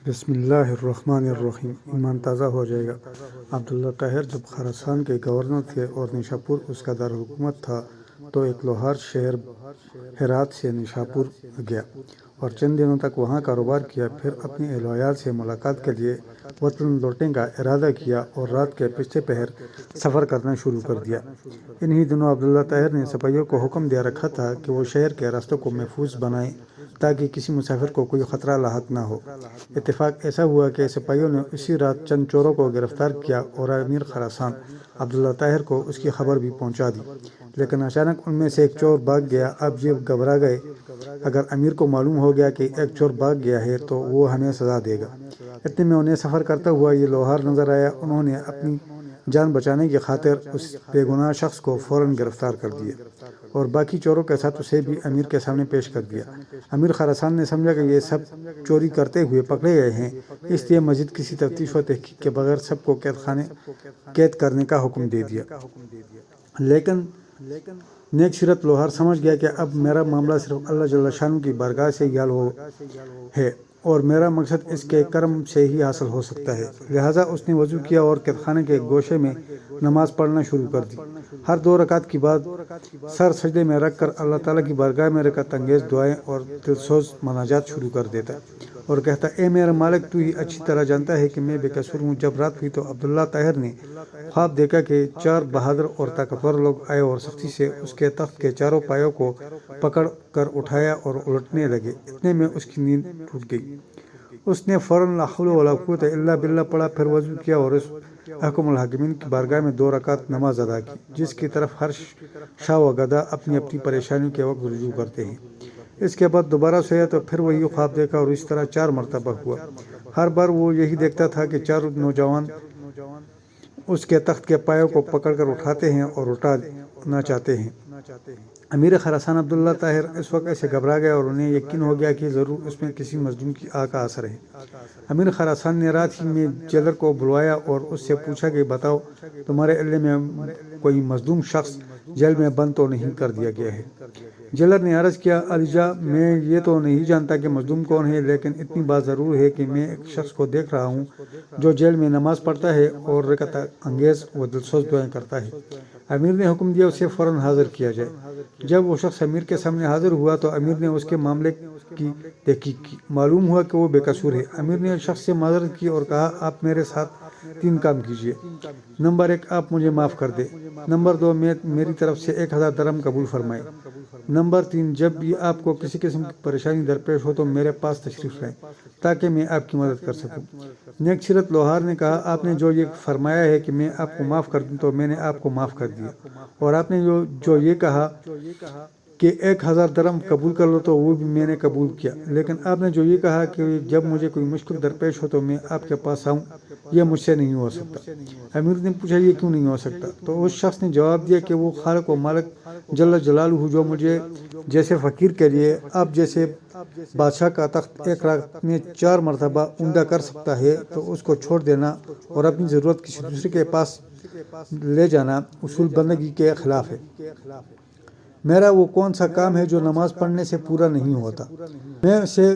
بسم اللہ الرحمن الرحیم۔ ایمان تازہ ہو جائے گا۔ عبداللہ طاہر جب خراسان کے گورنر تھے اور نیشاپور اس کا دارالحکومت تھا تو ایک لوہار شہر ہرات سے نیشاپور گیا اور چند دنوں تک وہاں کاروبار کیا۔ پھر اپنے اہلویال سے ملاقات کے لیے وطن لوٹنے کا ارادہ کیا اور رات کے پچھلے پہر سفر کرنا شروع کر دیا۔ انہی دنوں عبداللہ طاہر نے سپاہیوں کو حکم دے رکھا تھا کہ وہ شہر کے راستوں کو محفوظ بنائیں تاکہ کسی مسافر کو کوئی خطرہ لاحق نہ ہو۔ اتفاق ایسا ہوا کہ سپاہیوں نے اسی رات چند چوروں کو گرفتار کیا اور امیر خراسان عبداللہ طاہر کو اس کی خبر بھی پہنچا دی، لیکن اچانک ان میں سے ایک چور بھاگ گیا۔ اب یہ گھبرا گئے، اگر امیر کو معلوم ہو گیا کہ ایک چور بھاگ گیا ہے تو وہ ہمیں سزا دے گا۔ اتنے میں انہیں سفر کرتا ہوا یہ لوہار نظر آیا۔ انہوں نے اپنی جان بچانے کی خاطر اس بے گناہ شخص کو فوراً گرفتار کر دیا اور باقی چوروں کے ساتھ اسے بھی امیر کے سامنے پیش کر دیا۔ امیر خراسان نے سمجھا کہ یہ سب چوری کرتے ہوئے پکڑے گئے ہیں، اس لیے مزید کسی تفتیش و تحقیق کے بغیر سب کو قید کرنے کا حکم دے دیا۔ لیکن نیک سیرت لوہار سمجھ گیا کہ اب میرا معاملہ صرف اللہ جل شانہ کی بارگاہ سے ہی حل ہے اور میرا مقصد اس کے کرم سے ہی حاصل ہو سکتا ہے، لہٰذا اس نے وضو کیا اور قید خانے کے گوشے میں نماز پڑھنا شروع کر دی۔ ہر 2 رکعت کے بعد سر سجدے میں رکھ کر اللہ تعالیٰ کی بارگاہ میں رکعت انگیز دعائیں اور دلسوز مناجات شروع کر دیتا اور کہتا، اے میرا مالک، تو ہی اچھی طرح جانتا ہے کہ میں بے قصور ہوں۔ جب رات ہوئی تو عبداللہ طاہر نے خواب دیکھا کہ 4 بہادر اور طاقتور لوگ آئے اور سختی سے اس کے تخت کے چاروں پایوں کو پکڑ کر اٹھایا اور الٹنے لگے۔ اتنے میں اس کی نیند ٹوٹ گئی۔ اس نے فوراً لا حول ولا قوت الا باللہ پڑھا، پھر وضو کیا اور اس احکم الحاکمین کی بارگاہ میں 2 رکعت نماز ادا کی، جس کی طرف ہر شاہ و گدھا اپنی اپنی پریشانیوں کے وقت رجوع کرتے ہیں۔ اس کے بعد دوبارہ سویا تو پھر وہی خواب دیکھا اور اس طرح 4 مرتبہ ہوا۔ ہر بار وہ یہی دیکھتا تھا کہ 4 نوجوان اس کے تخت کے پایوں کو پکڑ کر اٹھاتے ہیں اور اٹھانا چاہتے ہیں۔ امیر خراسان عبداللہ طاہر اس وقت ایسے گھبرا گیا اور انہیں یقین ہو گیا کہ ضرور اس میں کسی مظلوم کی آہ کا اثر ہے۔ امیر خراسان نے رات ہی میں جیلر کو بلوایا اور اس سے پوچھا کہ بتاؤ، تمہارے علم میں کوئی مظلوم شخص جیل میں بند تو نہیں کر دیا گیا ہے؟ جیلر نے عرض کیا، علیجا، میں یہ تو نہیں جانتا کہ مظلوم کون ہے، لیکن اتنی بات ضرور ہے کہ میں ایک شخص کو دیکھ رہا ہوں جو جیل میں نماز پڑھتا ہے اور رکعت انگیز و دلسوز دعائیں کرتا ہے۔ امیر نے حکم دیا اسے فوراً حاضر کیا جائے۔ جب وہ شخص امیر کے سامنے حاضر ہوا تو امیر نے اس کے معاملے کی تحقیق کی۔ معلوم ہوا کہ وہ بے قصور ہے۔ امیر نے اس شخص سے معذرت کی اور کہا، آپ میرے ساتھ 3 کام کیجیے۔ نمبر 1، آپ مجھے معاف کر دیں۔ نمبر 2، میری طرف سے 1000 درہم قبول فرمائیں۔ نمبر 3، جب بھی آپ کو کسی قسم کی پریشانی درپیش ہو تو میرے پاس تشریف لائیں تاکہ میں آپ کی مدد کر سکوں۔ نیک سیرت لوہار نے کہا، آپ نے جو یہ فرمایا ہے کہ میں آپ کو معاف کر دوں تو میں نے آپ کو معاف کر دیا، اور آپ نے جو یہ کہا کہ 1000 درہم قبول کر لو تو وہ بھی میں نے قبول کیا، لیکن آپ نے جو یہ کہا کہ جب مجھے کوئی مشکل درپیش ہو تو میں آپ کے پاس آؤں، یہ مجھ سے نہیں ہو سکتا۔ امیر نے پوچھا، یہ کیوں نہیں ہو سکتا؟ تو اس شخص نے جواب دیا کہ وہ خالق و مالک جل جلالہ جو مجھے جیسے فقیر کے لیے آپ جیسے بادشاہ کا تخت ایک رات میں 4 مرتبہ اوندا کر سکتا ہے تو اس کو چھوڑ دینا اور اپنی ضرورت کسی دوسرے کے پاس لے جانا اصول بندگی کے خلاف ہے۔ میرا وہ کون سا کام ہے جو نماز پڑھنے سے پورا نہیں ہوتا؟ میں اسے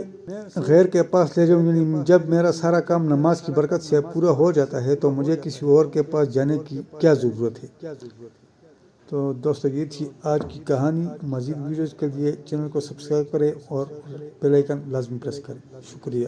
غیر کے پاس لے جاؤں، یعنی جب میرا سارا کام نماز کی برکت سے پورا ہو جاتا ہے تو مجھے کسی اور کے پاس جانے کی کیا ضرورت ہے؟ تو دوستو، یہ تھی آج کی کہانی۔ مزید ویڈیوز کے لیے چینل کو سبسکرائب کریں اور بیل آئیکن لازمی پریس کریں۔ شکریہ۔